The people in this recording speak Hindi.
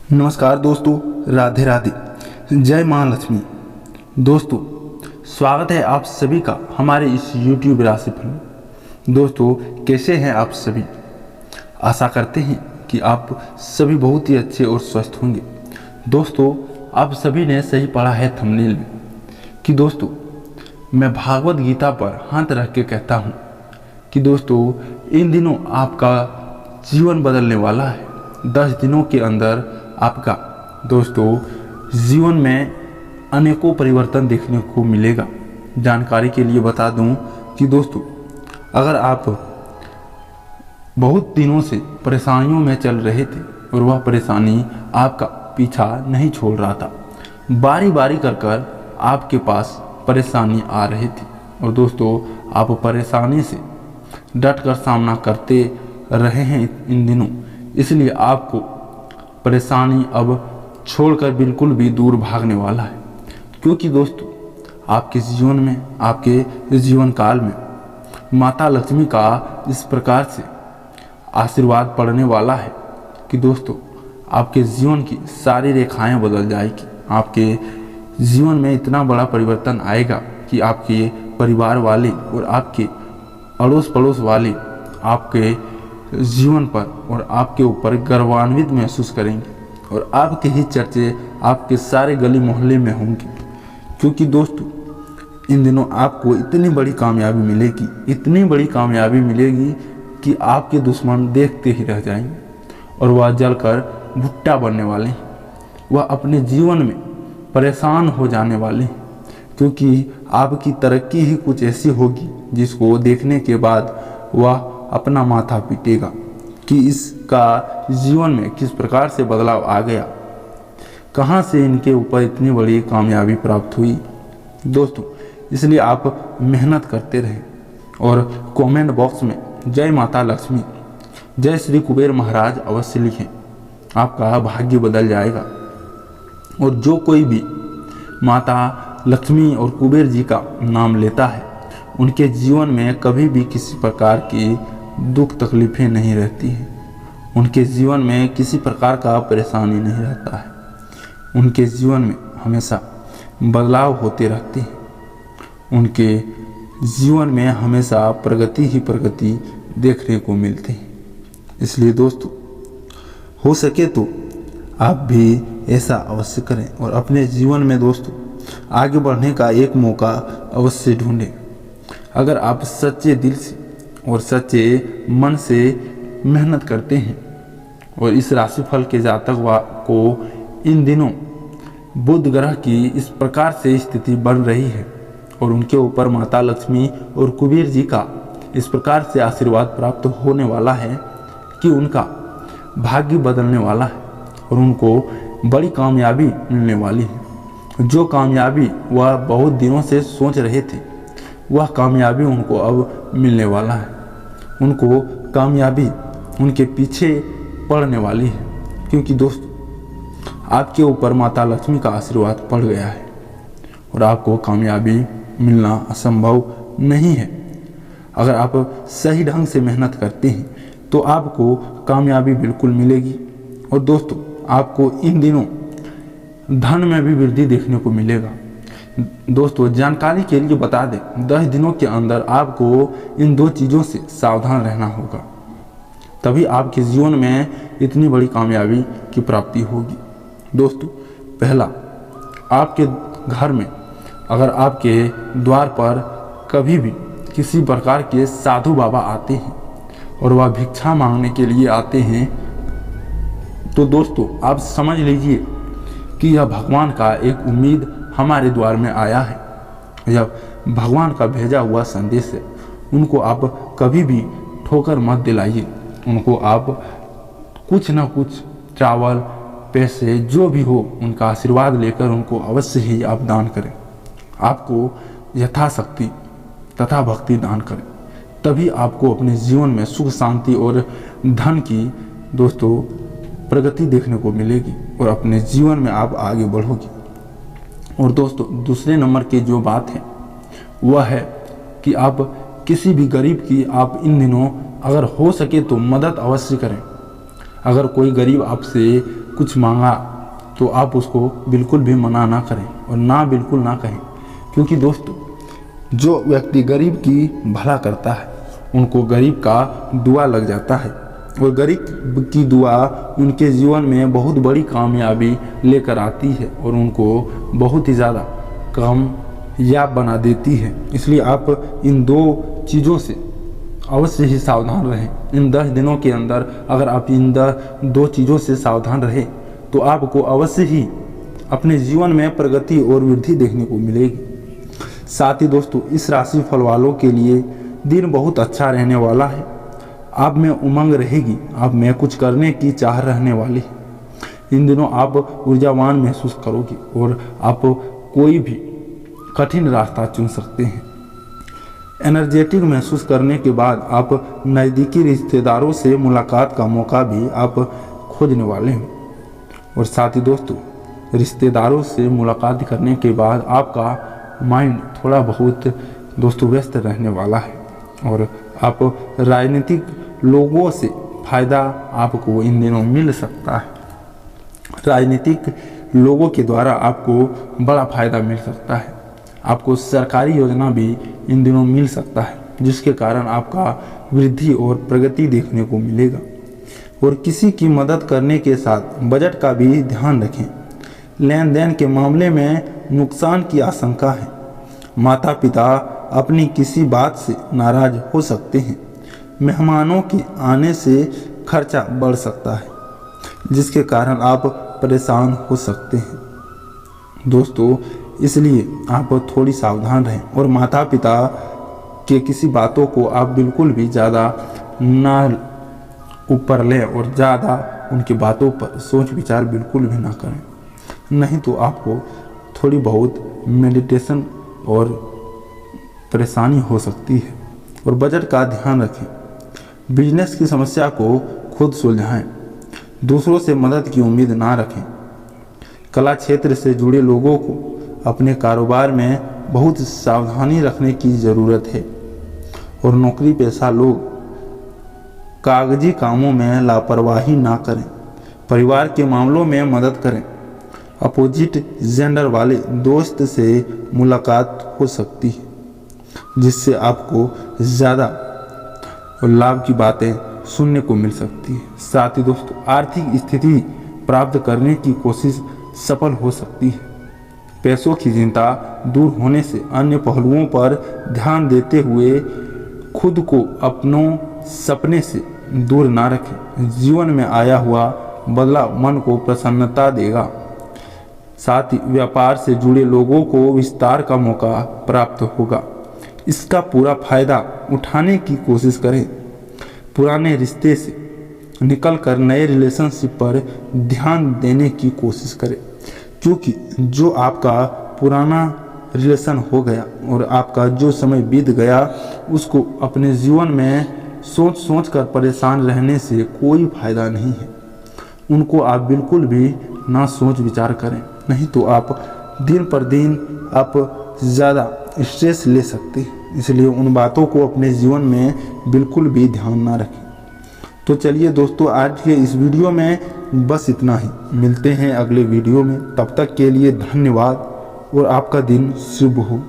नमस्कार दोस्तों, राधे राधे, जय माँ लक्ष्मी। दोस्तों, स्वागत है आप सभी का हमारे इस YouTube राशिफल में। दोस्तों, कैसे हैं आप सभी? आशा करते हैं कि आप सभी बहुत ही अच्छे और स्वस्थ होंगे। दोस्तों, आप सभी ने सही पढ़ा है थंबनेल में कि दोस्तों मैं भागवत गीता पर हाथ रख के कहता हूँ कि दोस्तों इन दिनों आपका जीवन बदलने वाला है। 10 दिनों के अंदर आपका दोस्तों जीवन में अनेकों परिवर्तन देखने को मिलेगा। जानकारी के लिए बता दूं कि दोस्तों अगर आप बहुत दिनों से परेशानियों में चल रहे थे और वह परेशानी आपका पीछा नहीं छोड़ रहा था, बारी बारी कर आपके पास परेशानी आ रही थी और दोस्तों आप परेशानी से डट कर सामना करते रहे हैं इन दिनों, इसलिए आपको परेशानी अब छोड़कर बिल्कुल भी दूर भागने वाला है। क्योंकि दोस्तों आपके जीवन में, आपके जीवन काल में माता लक्ष्मी का इस प्रकार से आशीर्वाद पड़ने वाला है कि दोस्तों आपके जीवन की सारी रेखाएं बदल जाएगी। आपके जीवन में इतना बड़ा परिवर्तन आएगा कि आपके परिवार वाले और आपके अड़ोस पड़ोस वाले आपके जीवन पर और आपके ऊपर गर्वान्वित महसूस करेंगे और आपके ही चर्चे आपके सारे गली मोहल्ले में होंगे। क्योंकि दोस्तों इन दिनों आपको इतनी बड़ी कामयाबी मिलेगी, इतनी बड़ी कामयाबी मिलेगी कि आपके दुश्मन देखते ही रह जाएंगे और वह जलकर भुट्टा बनने वाले हैं। वह अपने जीवन में परेशान हो जाने वाले हैं, क्योंकि आपकी तरक्की ही कुछ ऐसी होगी जिसको देखने के बाद वह अपना माथा पीटेगा कि इसका जीवन में किस प्रकार से बदलाव आ गया, कहाँ से इनके ऊपर इतनी बड़ी कामयाबी प्राप्त हुई। दोस्तों इसलिए आप मेहनत करते रहें और कमेंट बॉक्स में जय माता लक्ष्मी, जय श्री कुबेर महाराज अवश्य लिखें। आपका भाग्य बदल जाएगा। और जो कोई भी माता लक्ष्मी और कुबेर जी का नाम लेता है उनके जीवन में कभी भी किसी प्रकार की दुख तकलीफें नहीं रहती हैं, उनके जीवन में किसी प्रकार का परेशानी नहीं रहता है, उनके जीवन में हमेशा बदलाव होते रहते हैं, उनके जीवन में हमेशा प्रगति ही प्रगति देखने को मिलते हैं। इसलिए दोस्तों हो सके तो आप भी ऐसा अवश्य करें और अपने जीवन में दोस्तों आगे बढ़ने का एक मौका अवश्य ढूंढें। अगर आप सच्चे दिल से और सच्चे मन से मेहनत करते हैं और इस राशिफल के जातक को इन दिनों बुध ग्रह की इस प्रकार से स्थिति बन रही है और उनके ऊपर माता लक्ष्मी और कुबेर जी का इस प्रकार से आशीर्वाद प्राप्त होने वाला है कि उनका भाग्य बदलने वाला है और उनको बड़ी कामयाबी मिलने वाली है। जो कामयाबी वह बहुत दिनों से सोच रहे थे वह कामयाबी उनको अब मिलने वाला है। उनको कामयाबी उनके पीछे पड़ने वाली है, क्योंकि दोस्तों आपके ऊपर माता लक्ष्मी का आशीर्वाद पड़ गया है और आपको कामयाबी मिलना असंभव नहीं है। अगर आप सही ढंग से मेहनत करते हैं तो आपको कामयाबी बिल्कुल मिलेगी। और दोस्तों आपको इन दिनों धन में भी वृद्धि देखने को मिलेगा। दोस्तों जानकारी के लिए बता दें, 10 दिनों के अंदर आपको इन 2 चीज़ों से सावधान रहना होगा, तभी आपके जीवन में इतनी बड़ी कामयाबी की प्राप्ति होगी। दोस्तों पहला, आपके घर में अगर आपके द्वार पर कभी भी किसी प्रकार के साधु बाबा आते हैं और वह भिक्षा मांगने के लिए आते हैं तो दोस्तों आप समझ लीजिए कि यह भगवान का एक उम्मीद हमारे द्वार में आया है। यह भगवान का भेजा हुआ संदेश है। उनको आप कभी भी ठोकर मत दिलाइए। उनको आप कुछ न कुछ चावल, पैसे, जो भी हो उनका आशीर्वाद लेकर उनको अवश्य ही आप दान करें। आपको यथाशक्ति तथा भक्ति दान करें, तभी आपको अपने जीवन में सुख शांति और धन की दोस्तों प्रगति देखने को मिलेगी और अपने जीवन में आप आगे बढ़ोगे। और दोस्तों दूसरे नंबर की जो बात है वह है कि आप किसी भी गरीब की आप इन दिनों अगर हो सके तो मदद अवश्य करें। अगर कोई गरीब आपसे कुछ मांगा तो आप उसको बिल्कुल भी मना ना करें और ना बिल्कुल ना कहें, क्योंकि दोस्तों जो व्यक्ति गरीब की भला करता है उनको गरीब का दुआ लग जाता है और गरीब की दुआ उनके जीवन में बहुत बड़ी कामयाबी लेकर आती है और उनको बहुत ही ज़्यादा कामयाब बना देती है। इसलिए आप इन 2 चीज़ों से अवश्य ही सावधान रहें। इन 10 दिनों के अंदर अगर आप इन 2 चीज़ों से सावधान रहें तो आपको अवश्य ही अपने जीवन में प्रगति और वृद्धि देखने को मिलेगी। साथ ही दोस्तों इस राशि फल वालों के लिए दिन बहुत अच्छा रहने वाला है। आप में उमंग रहेगी, आप में कुछ करने की चाह रहने वाली है। इन दिनों आप ऊर्जावान महसूस करोगे और आप कोई भी कठिन रास्ता चुन सकते हैं। एनर्जेटिक महसूस करने के बाद आप नज़दीकी रिश्तेदारों से मुलाकात का मौका भी आप खोजने वाले हैं। और साथ ही दोस्तों रिश्तेदारों से मुलाकात करने के बाद आपका माइंड थोड़ा बहुत दोस्तों व्यस्त रहने वाला है और आप राजनीतिक लोगों से फ़ायदा आपको इन दिनों मिल सकता है। राजनीतिक लोगों के द्वारा आपको बड़ा फ़ायदा मिल सकता है। आपको सरकारी योजना भी इन दिनों मिल सकता है, जिसके कारण आपका वृद्धि और प्रगति देखने को मिलेगा। और किसी की मदद करने के साथ बजट का भी ध्यान रखें। लेन देन के मामले में नुकसान की आशंका है। माता पिता अपनी किसी बात से नाराज हो सकते हैं। मेहमानों के आने से खर्चा बढ़ सकता है, जिसके कारण आप परेशान हो सकते हैं। दोस्तों इसलिए आप थोड़ी सावधान रहें और माता पिता के किसी बातों को आप बिल्कुल भी ज़्यादा ना ऊपर लें और ज़्यादा उनकी बातों पर सोच विचार बिल्कुल भी ना करें, नहीं तो आपको थोड़ी बहुत मेडिटेशन और परेशानी हो सकती है। और बजट का ध्यान रखें। बिजनेस की समस्या को खुद सुलझाएं, दूसरों से मदद की उम्मीद ना रखें। कला क्षेत्र से जुड़े लोगों को अपने कारोबार में बहुत सावधानी रखने की ज़रूरत है। और नौकरी पेशा लोग कागजी कामों में लापरवाही ना करें। परिवार के मामलों में मदद करें। अपोजिट जेंडर वाले दोस्त से मुलाकात हो सकती है, जिससे आपको ज़्यादा लाभ की बातें सुनने को मिल सकती है। साथ ही दोस्तों आर्थिक स्थिति प्राप्त करने की कोशिश सफल हो सकती है। पैसों की चिंता दूर होने से अन्य पहलुओं पर ध्यान देते हुए खुद को अपनों सपने से दूर ना रखें। जीवन में आया हुआ बदलाव मन को प्रसन्नता देगा। साथ ही व्यापार से जुड़े लोगों को विस्तार का मौका प्राप्त होगा। इसका पूरा फायदा उठाने की कोशिश करें। पुराने रिश्ते से निकलकर नए रिलेशनशिप पर ध्यान देने की कोशिश करें, क्योंकि जो आपका पुराना रिलेशन हो गया और आपका जो समय बीत गया उसको अपने जीवन में सोच सोच कर परेशान रहने से कोई फायदा नहीं है। उनको आप बिल्कुल भी ना सोच विचार करें, नहीं तो आप दिन पर दिन आप ज़्यादा स्ट्रेस ले सकते हैं। इसलिए उन बातों को अपने जीवन में बिल्कुल भी ध्यान ना रखें। तो चलिए दोस्तों आज के इस वीडियो में बस इतना ही। मिलते हैं अगले वीडियो में, तब तक के लिए धन्यवाद और आपका दिन शुभ हो।